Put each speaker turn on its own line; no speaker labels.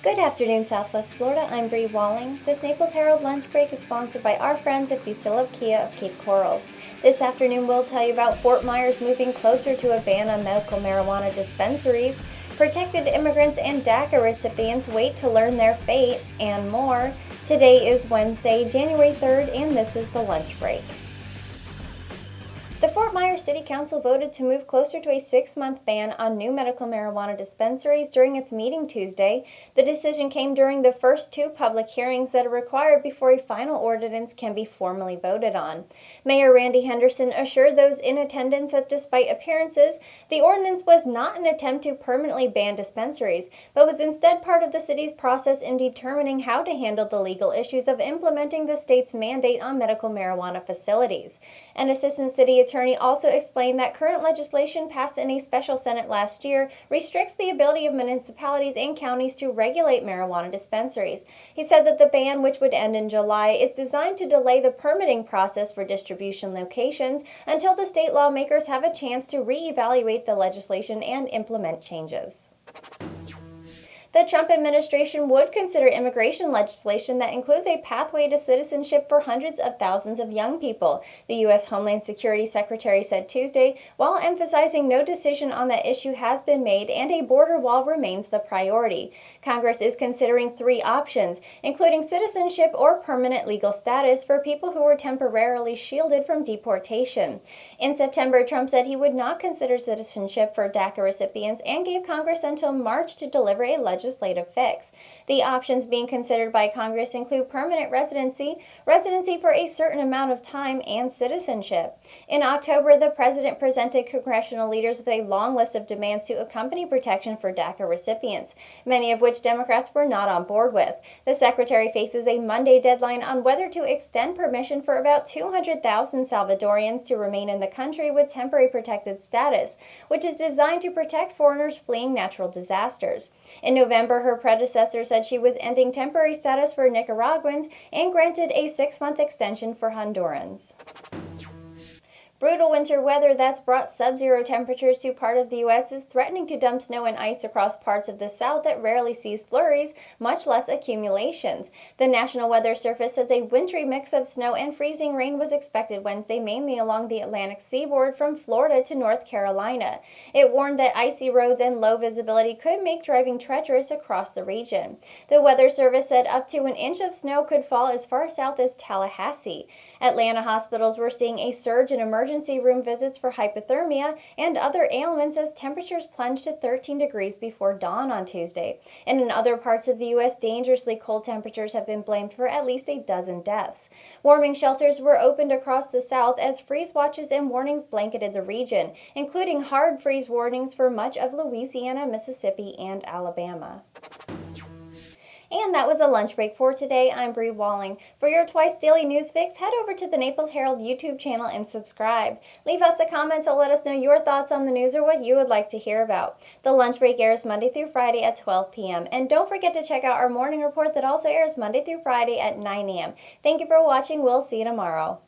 Good afternoon, Southwest Florida. I'm Bri Walling. This Naples Herald Lunch Break is sponsored by our friends at Fusillo Kia of Cape Coral. This afternoon, we'll tell you about Fort Myers moving closer to a ban on medical marijuana dispensaries, protected immigrants and DACA recipients wait to learn their fate, and more. Today is Wednesday, January 3rd, and this is the Lunch Break. The Fort Myers City Council voted to move closer to a 6-month ban on new medical marijuana dispensaries during its meeting Tuesday. The decision came during the first 2 public hearings that are required before a final ordinance can be formally voted on. Mayor Randy Henderson assured those in attendance that despite appearances, the ordinance was not an attempt to permanently ban dispensaries, but was instead part of the city's process in determining how to handle the legal issues of implementing the state's mandate on medical marijuana facilities. An assistant city attorney also explained that current legislation passed in a special Senate last year restricts the ability of municipalities and counties to regulate marijuana dispensaries. He said that the ban, which would end in July, is designed to delay the permitting process for distribution locations until the state lawmakers have a chance to reevaluate the legislation and implement changes. The Trump administration would consider immigration legislation that includes a pathway to citizenship for hundreds of thousands of young people, the U.S. Homeland Security Secretary said Tuesday, while emphasizing no decision on that issue has been made and a border wall remains the priority. Congress is considering 3 options, including citizenship or permanent legal status for people who were temporarily shielded from deportation. In September, Trump said he would not consider citizenship for DACA recipients and gave Congress until March to deliver a legislative fix. The options being considered by Congress include permanent residency, residency for a certain amount of time, and citizenship. In October, the president presented congressional leaders with a long list of demands to accompany protection for DACA recipients, many of which Democrats were not on board with. The secretary faces a Monday deadline on whether to extend permission for about 200,000 Salvadorians to remain in the country with temporary protected status, which is designed to protect foreigners fleeing natural disasters. In November, her predecessor said she was ending temporary status for Nicaraguans and granted a 6-month extension for Hondurans. Brutal winter weather that's brought sub-zero temperatures to part of the U.S. is threatening to dump snow and ice across parts of the South that rarely sees flurries, much less accumulations. The National Weather Service says a wintry mix of snow and freezing rain was expected Wednesday, mainly along the Atlantic seaboard from Florida to North Carolina. It warned that icy roads and low visibility could make driving treacherous across the region. The Weather Service said up to an inch of snow could fall as far south as Tallahassee. Atlanta hospitals were seeing a surge in emergency room visits for hypothermia and other ailments as temperatures plunged to 13 degrees before dawn on Tuesday. And in other parts of the U.S., dangerously cold temperatures have been blamed for at least a dozen deaths. Warming shelters were opened across the South as freeze watches and warnings blanketed the region, including hard freeze warnings for much of Louisiana, Mississippi, and Alabama. And that was a lunch break for today. I'm Bri Walling. For your twice daily news fix, head over to the Naples Herald YouTube channel and subscribe. Leave us a comment to let us know your thoughts on the news or what you would like to hear about. The lunch break airs Monday through Friday at 12 p.m. And don't forget to check out our morning report that also airs Monday through Friday at 9 a.m. Thank you for watching. We'll see you tomorrow.